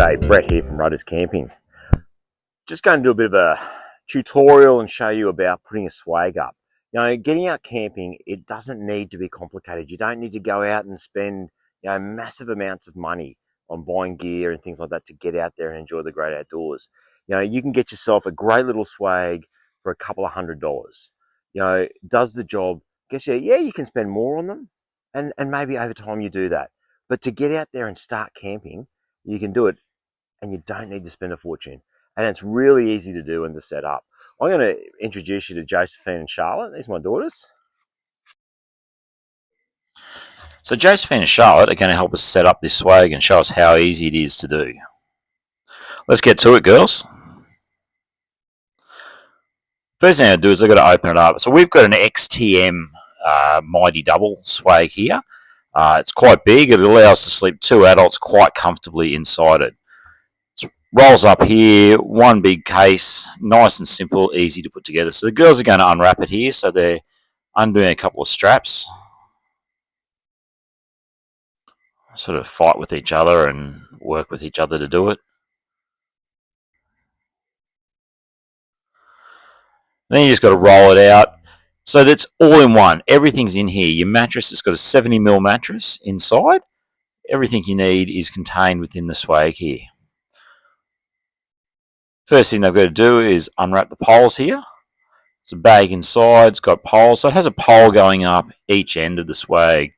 G'day, Brett here from Rudders Camping. Just going to do a bit of a tutorial and show you about putting a swag up. Getting out camping, it doesn't need to be complicated. You don't need to go out and spend massive amounts of money on buying gear and things like that to get out there and enjoy the great outdoors. You can get yourself a great little swag for a couple of $100. Does the job. Guess you can spend more on them, and maybe over time you do that. But to get out there and start camping, you can do it, and you don't need to spend a fortune. And it's really easy to do and to set up. I'm going to introduce you to Josephine and Charlotte. These are my daughters. So Josephine and Charlotte are going to help us set up this swag and show us how easy it is to do. Let's get to it, girls. First thing I do is I've got to open it up. So we've got an XTM Mighty Double swag here. It's quite big. It allows us to sleep 2 adults quite comfortably inside it. Rolls up here, one big case, nice and simple, easy to put together. So the girls are going to unwrap it here, so they're undoing a couple of straps. Sort of fight with each other and work with each other to do it. Then you just got to roll it out. So that's all in one. Everything's in here. Your mattress has got a 70mm mattress inside. Everything you need is contained within the swag here. First thing they've got to do is unwrap the poles here. There's a bag inside, it's got poles. So it has a pole going up each end of the swag.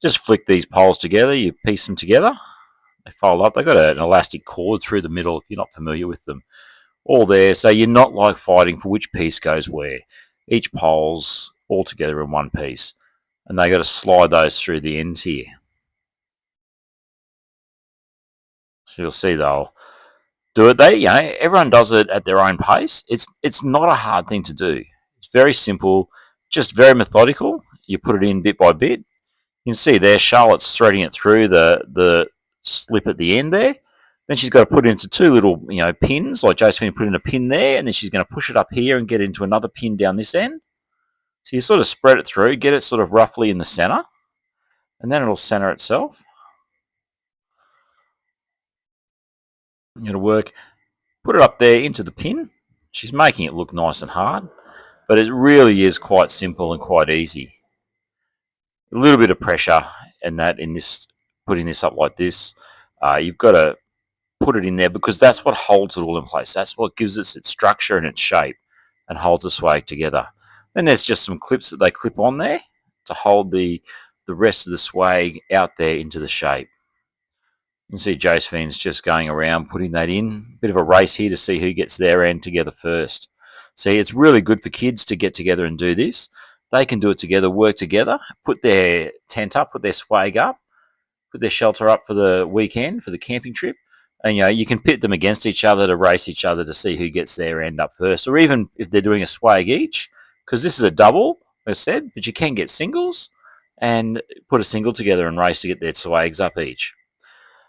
Just flick these poles together, you piece them together. They fold up. They've got an elastic cord through the middle if you're not familiar with them. All there, so you're not like fighting for which piece goes where. Each pole's all together in one piece. And they've got to slide those through the ends here. So you'll see they'll do it. Everyone does it at their own pace. It's not a hard thing to do. It's very simple, just very methodical. You put it in bit by bit. You can see there Charlotte's threading it through the slip at the end there. Then she's got to put it into 2 little pins, like Josephine put in a pin there, and then she's going to push it up here and get into another pin down this end. So you sort of spread it through, get it sort of roughly in the center, and then it'll center itself. You're going to work, put it up there into the pin. She's making it look nice and hard, but it really is quite simple and quite easy. A little bit of pressure in this, putting this up like this. You've got to put it in there because that's what holds it all in place. That's what gives it its structure and its shape and holds the swag together. Then there's just some clips that they clip on there to hold the rest of the swag out there into the shape. You can see Josephine's just going around putting that in. Bit of a race here to see who gets their end together first. See, it's really good for kids to get together and do this. They can do it together, work together, put their tent up, put their swag up, put their shelter up for the weekend, for the camping trip. And you can pit them against each other to race each other to see who gets their end up first. Or even if they're doing a swag each, because this is a double, as I said, but you can get singles and put a single together and race to get their swags up each.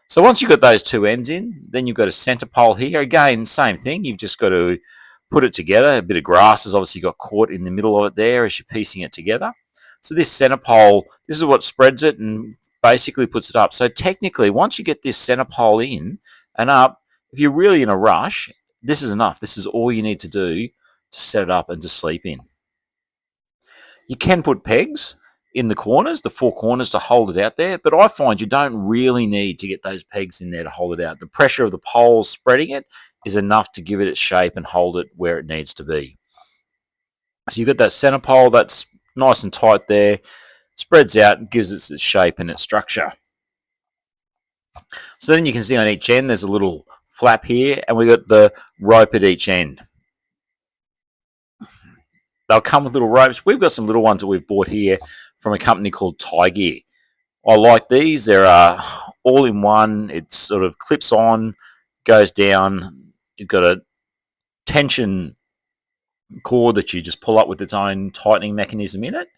So once you've got those 2 ends in, then you've got a center pole here. Again, same thing. You've just got to put it together. A bit of grass has obviously got caught in the middle of it there as you're piecing it together. So this center pole, this is what spreads it and basically puts it up. So technically, once you get this center pole in and up, if you're really in a rush, this is enough. This is all you need to do to set it up and to sleep in. You can put pegs in the corners, the 4 corners to hold it out there, but I find you don't really need to get those pegs in there to hold it out. The pressure of the poles spreading it is enough to give it its shape and hold it where it needs to be. So you've got that center pole that's nice and tight there, spreads out and gives it its shape and its structure. So then you can see on each end there's a little flap here, and we've got the rope at each end. They'll come with little ropes. We've got some little ones that we've bought here from a company called Tie Gear. I like these. They're all in one. It sort of clips on, goes down. You've got a tension cord that you just pull up with its own tightening mechanism in it,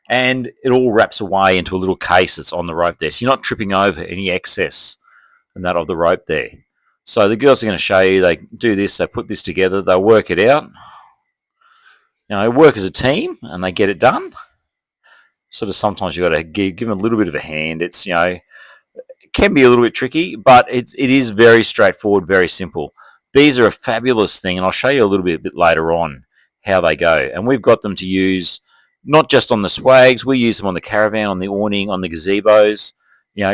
and it all wraps away into a little case that's on the rope there. So you're not tripping over any excess and that of the rope there. So the girls are going to show you, they do this, they put this together, they work it out. They work as a team and they get it done. Sort of sometimes you've got to give them a little bit of a hand. It's, it can be a little bit tricky, but it is very straightforward, very simple. These are a fabulous thing, and I'll show you a little bit later on how they go. And we've got them to use not just on the swags, we use them on the caravan, on the awning, on the gazebos.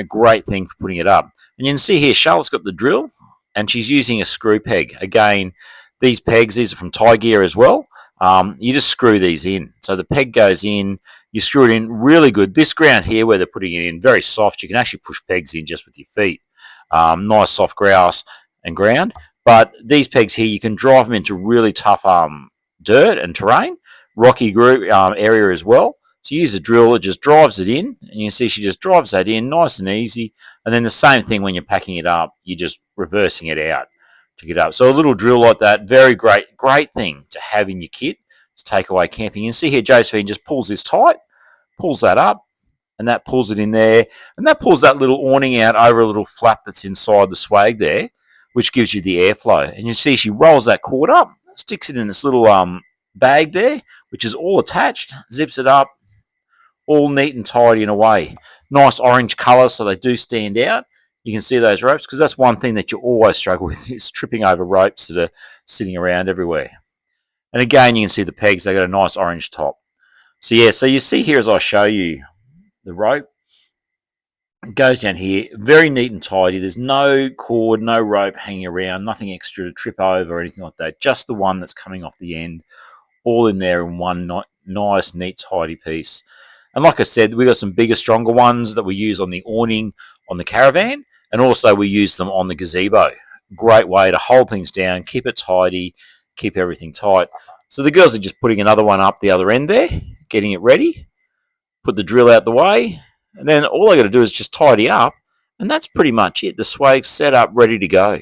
Great thing for putting it up. And you can see here, Charlotte's got the drill, and she's using a screw peg. Again, these pegs, these are from Tie Gear as well. You just screw these in. So the peg goes in, you screw it in really good. This ground here where they're putting it in, very soft. You can actually push pegs in just with your feet. Nice soft grass and ground. But these pegs here, you can drive them into really tough dirt and terrain, rocky area as well. So you use a drill, it just drives it in, and you can see she just drives that in nice and easy. And then the same thing when you're packing it up, you're just reversing it out to get up. So a little drill like that, very great thing to have in your kit to take away camping. You can see here Josephine just pulls this tight, pulls that up, and that pulls it in there, and that pulls that little awning out over a little flap that's inside the swag there, which gives you the airflow. And you see she rolls that cord up, sticks it in this little bag there, which is all attached, zips it up, all neat and tidy in a way. Nice orange colour, so they do stand out. You can see those ropes, because that's one thing that you always struggle with, is tripping over ropes that are sitting around everywhere. And again, you can see the pegs, they got a nice orange top. So yeah, so you see here as I show you the rope, it goes down here, very neat and tidy. There's no cord, no rope hanging around, nothing extra to trip over or anything like that. Just the one that's coming off the end, all in there in one nice, neat, tidy piece. And like I said, we got some bigger, stronger ones that we use on the awning, on the caravan, and also we use them on the gazebo. Great way to hold things down, keep it tidy, keep everything tight. So the girls are just putting another one up the other end there, getting it ready, put the drill out the way, and then all I got to do is just tidy up, and that's pretty much it. The swag's set up, ready to go.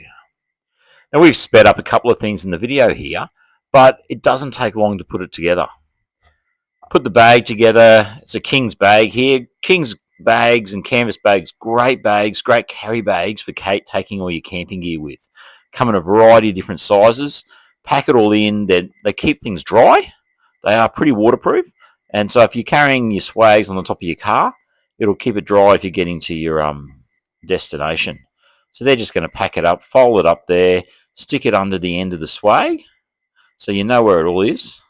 Now we've sped up a couple of things in the video here, but it doesn't take long to put it together. Put the bag together. It's a King's bag here. King's bags and canvas bags, great carry bags for taking all your camping gear with. Come in a variety of different sizes. Pack it all in. They keep things dry. They are pretty waterproof. And so if you're carrying your swags on the top of your car, it'll keep it dry if you're getting to your destination. So they're just going to pack it up, fold it up there, stick it under the end of the swag so you know where it all is.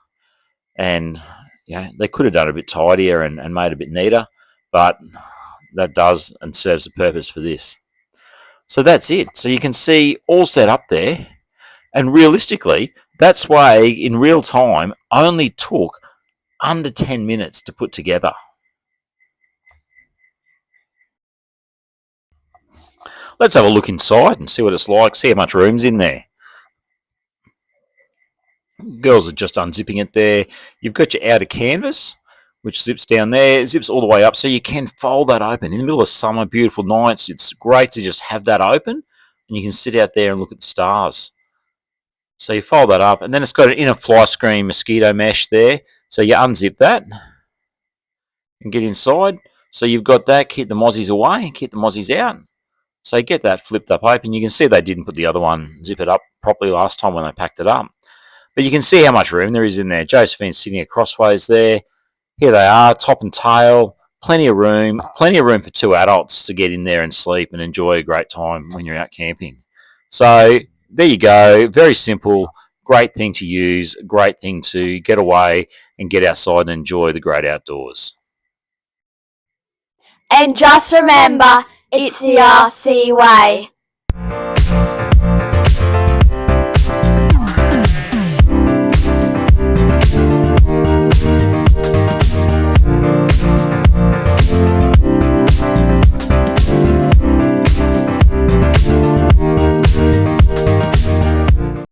And they could have done it a bit tidier and made it a bit neater, but that does and serves a purpose for this. So that's it. So you can see all set up there, and realistically, that swag in real time only took under 10 minutes to put together. Let's have a look inside and see what it's like, see how much room's in there. Girls are just unzipping it there. You've got your outer canvas, which zips down there, zips all the way up, so you can fold that open. In the middle of summer, beautiful nights, it's great to just have that open, and you can sit out there and look at the stars. So you fold that up, and then it's got an inner fly screen mosquito mesh there, so you unzip that and get inside. So you've got that, keep the mozzies away, keep the mozzies out. So you get that flipped up open. You can see they didn't put the other one, zip it up properly last time when they packed it up. But you can see how much room there is in there. Josephine's sitting crossways there. Here they are, top and tail. Plenty of room for two adults to get in there and sleep and enjoy a great time when you're out camping. So there you go. Very simple. Great thing to use. Great thing to get away and get outside and enjoy the great outdoors. And just remember, it's the RC way.